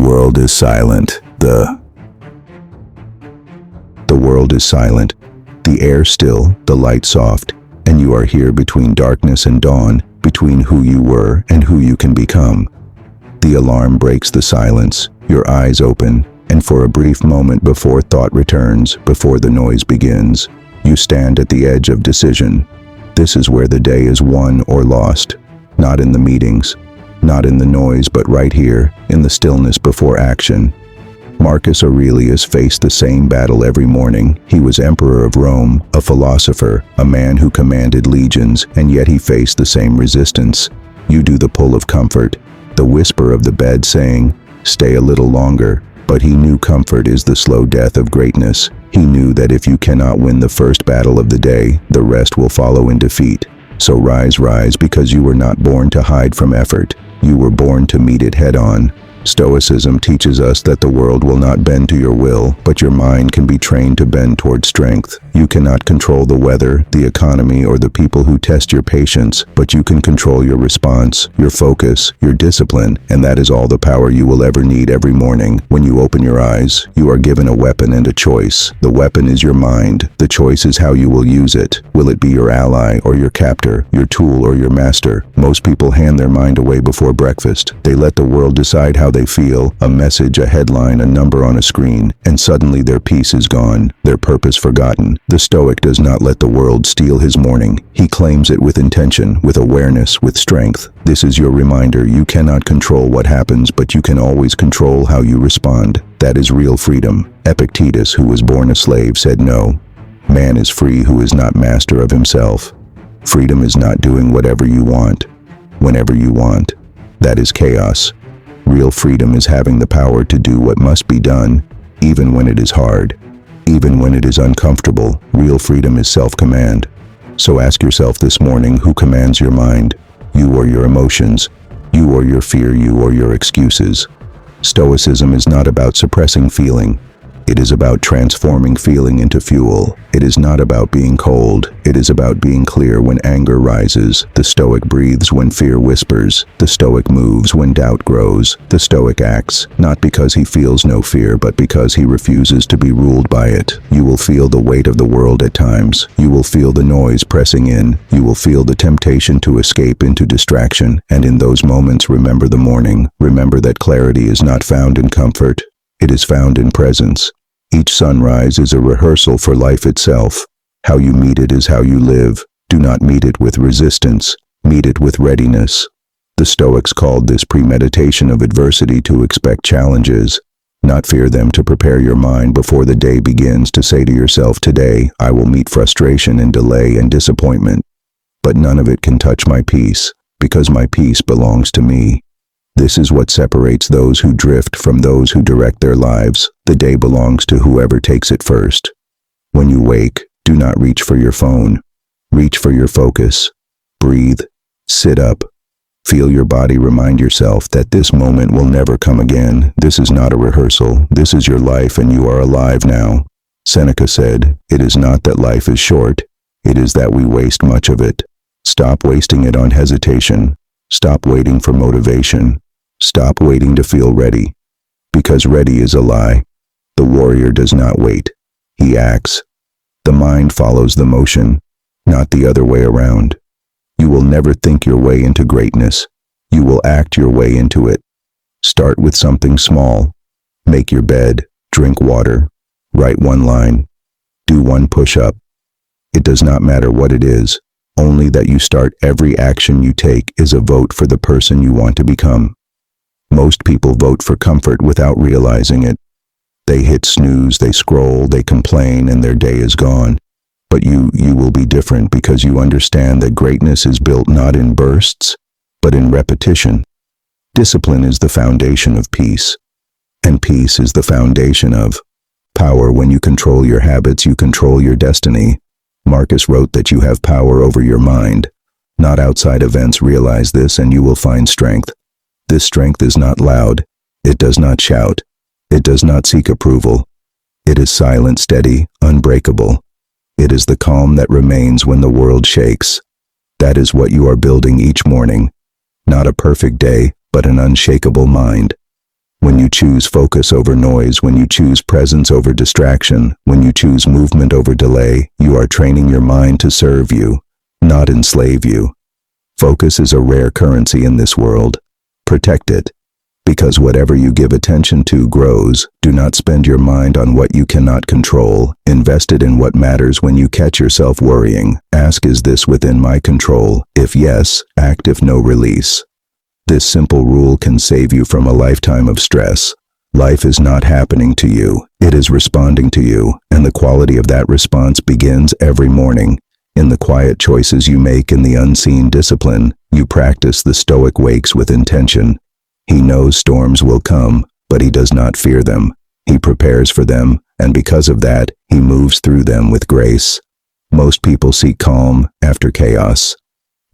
world is silent. The world is silent. The air still, the light soft, and you are here between darkness and dawn, between who you were and who you can become. The alarm breaks the silence, your eyes open, and for a brief moment before thought returns, before the noise begins, you stand at the edge of decision. This is where the day is won or lost, not in the meetings, not in the noise, but right here, in the stillness before action. Marcus Aurelius faced the same battle every morning. He was emperor of Rome, a philosopher, a man who commanded legions, and yet he faced the same resistance. You do the pull of comfort, the whisper of the bed saying, "Stay a little longer." But he knew comfort is the slow death of greatness. He knew that if you cannot win the first battle of the day, the rest will follow in defeat. So rise, because you were not born to hide from effort. You were born to meet it head-on. Stoicism teaches us that the world will not bend to your will, but your mind can be trained to bend toward strength. You cannot control the weather, the economy, or the people who test your patience, but you can control your response, your focus, your discipline, and that is all the power you will ever need every morning. When you open your eyes, you are given a weapon and a choice. The weapon is your mind. The choice is how you will use it. Will it be your ally or your captor, your tool or your master? Most people hand their mind away before breakfast. They let the world decide how they feel, a message, a headline, a number on a screen, and suddenly their peace is gone, their purpose forgotten. The Stoic does not let the world steal his morning. He claims it with intention, with awareness, with strength. This is your reminder: you cannot control what happens, but you can always control how you respond. That is real freedom. Epictetus, who was born a slave, said no. Man is free who is not master of himself. Freedom is not doing whatever you want, whenever you want. That is chaos. Real freedom is having the power to do what must be done, even when it is hard, even when it is uncomfortable. Real freedom is self-command. So ask yourself this morning, who commands your mind? You or your emotions? You or your fear? You or your excuses? Stoicism is not about suppressing feeling. It is about transforming feeling into fuel. It is not about being cold. It is about being clear when anger rises. The Stoic breathes when fear whispers. The Stoic moves when doubt grows. The Stoic acts, not because he feels no fear, but because he refuses to be ruled by it. You will feel the weight of the world at times. You will feel the noise pressing in. You will feel the temptation to escape into distraction. And in those moments, remember the morning. Remember that clarity is not found in comfort. It is found in presence. Each sunrise is a rehearsal for life itself. How you meet it is how you live. Do not meet it with resistance. Meet it with readiness. The Stoics called this premeditation of adversity, to expect challenges, not fear them, to prepare your mind before the day begins, to say to yourself, today I will meet frustration and delay and disappointment, but none of it can touch my peace, because my peace belongs to me. This is what separates those who drift from those who direct their lives. The day belongs to whoever takes it first. When you wake, do not reach for your phone. Reach for your focus. Breathe. Sit up. Feel your body. Remind yourself that this moment will never come again. This is not a rehearsal. This is your life, and you are alive now. Seneca said, "It is not that life is short. It is that we waste much of it." Stop wasting it on hesitation. Stop waiting for motivation. Stop waiting to feel ready. Because ready is a lie. The warrior does not wait. He acts. The mind follows the motion, not the other way around. You will never think your way into greatness. You will act your way into it. Start with something small. Make your bed, drink water, write one line, do one push-up. It does not matter what it is, only that you start. Every action you take is a vote for the person you want to become. Most people vote for comfort without realizing it. They hit snooze, they scroll, they complain, and their day is gone. But you will be different, because you understand that greatness is built not in bursts, but in repetition. Discipline is the foundation of peace, and peace is the foundation of power. When you control your habits, you control your destiny. Marcus wrote that you have power over your mind, not outside events. Realize this, and you will find strength. This strength is not loud. It does not shout. It does not seek approval. It is silent, steady, unbreakable. It is the calm that remains when the world shakes. That is what you are building each morning. Not a perfect day, but an unshakable mind. When you choose focus over noise, when you choose presence over distraction, when you choose movement over delay, you are training your mind to serve you, not enslave you. Focus is a rare currency in this world. Protect it, because whatever you give attention to grows. Do not spend your mind on what you cannot control. Invest it in what matters. When you catch yourself worrying, ask, is this within my control? If yes, act. If no, release. This simple rule can save you from a lifetime of stress. Life is not happening to you, it is responding to you, and the quality of that response begins every morning. In the quiet choices you make, in the unseen discipline you practice. The Stoic wakes with intention. He knows storms will come, but he does not fear them. He prepares for them, and because of that, he moves through them with grace. Most people seek calm after chaos.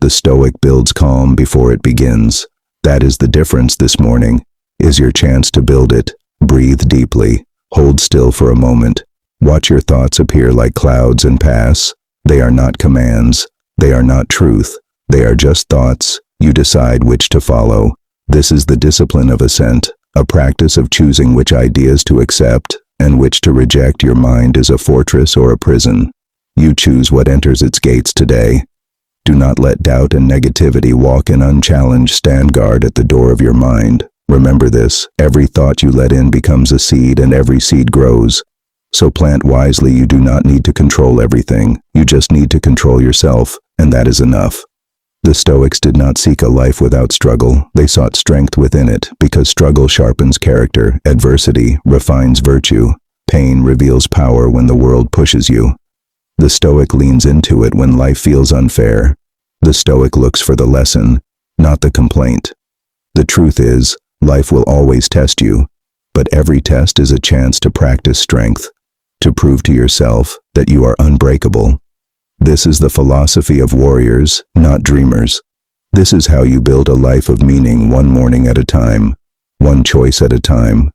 The Stoic builds calm before it begins. That is the difference. This morning is your chance to build it. Breathe deeply. Hold still for a moment. Watch your thoughts appear like clouds and pass. They are not commands. They are not truth. They are just thoughts. You decide which to follow. This is the discipline of ascent, a practice of choosing which ideas to accept and which to reject. Your mind is a fortress or a prison. You choose what enters its gates today. Do not let doubt and negativity walk in unchallenged. Stand guard at the door of your mind. Remember this, every thought you let in becomes a seed, and every seed grows. So plant wisely. You do not need to control everything. You just need to control yourself, and that is enough. The Stoics did not seek a life without struggle. They sought strength within it, because struggle sharpens character, adversity refines virtue, pain reveals power when the world pushes you. The Stoic leans into it when life feels unfair. The Stoic looks for the lesson, not the complaint. The truth is, life will always test you, but every test is a chance to practice strength, to prove to yourself that you are unbreakable. This is the philosophy of warriors, not dreamers. This is how you build a life of meaning, one morning at a time, one choice at a time,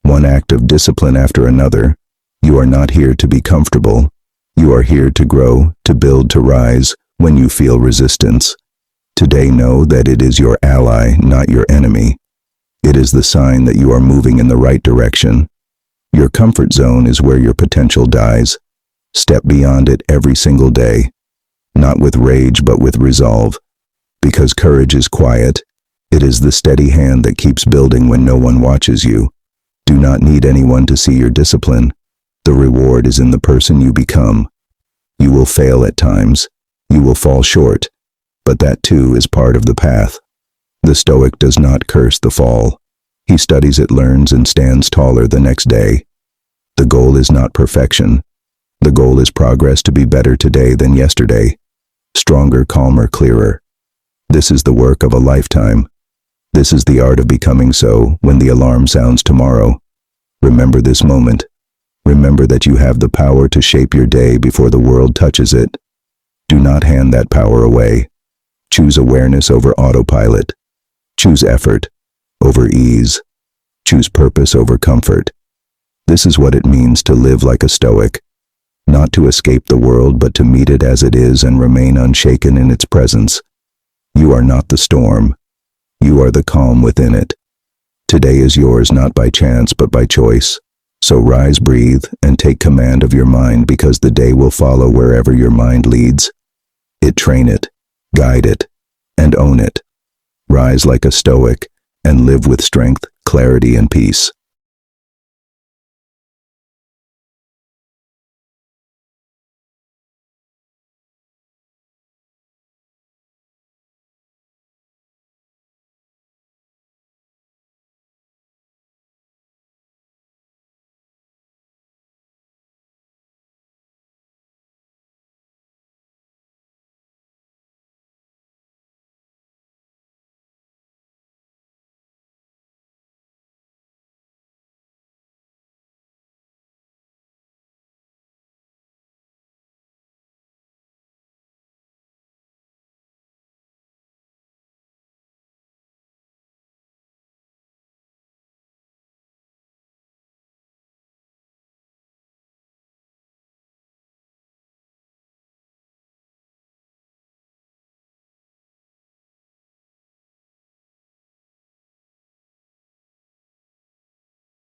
one act of discipline after another. You are not here to be comfortable. You are here to grow, to build, to rise. When you feel resistance, today know that it is your ally, not your enemy. It is the sign that you are moving in the right direction. Your comfort zone is where your potential dies. Step beyond it every single day, not with rage but with resolve. Because courage is quiet, it is the steady hand that keeps building when no one watches you. Do not need anyone to see your discipline. The reward is in the person you become. You will fail at times. You will fall short, but that too is part of the path. The Stoic does not curse the fall. He studies it, learns, and stands taller the next day. The goal is not perfection. The goal is progress, to be better today than yesterday. Stronger, calmer, clearer. This is the work of a lifetime. This is the art of becoming. So, when the alarm sounds tomorrow, remember this moment. Remember that you have the power to shape your day before the world touches it. Do not hand that power away. Choose awareness over autopilot. Choose effort over ease. Choose purpose over comfort. This is what it means to live like a Stoic. Not to escape the world, but to meet it as it is and remain unshaken in its presence. You are not the storm. You are the calm within it. Today is yours, not by chance, but by choice. So rise, breathe, and take command of your mind, because the day will follow wherever your mind leads. Train it, guide it, and own it. Rise like a Stoic, and live with strength, clarity, and peace.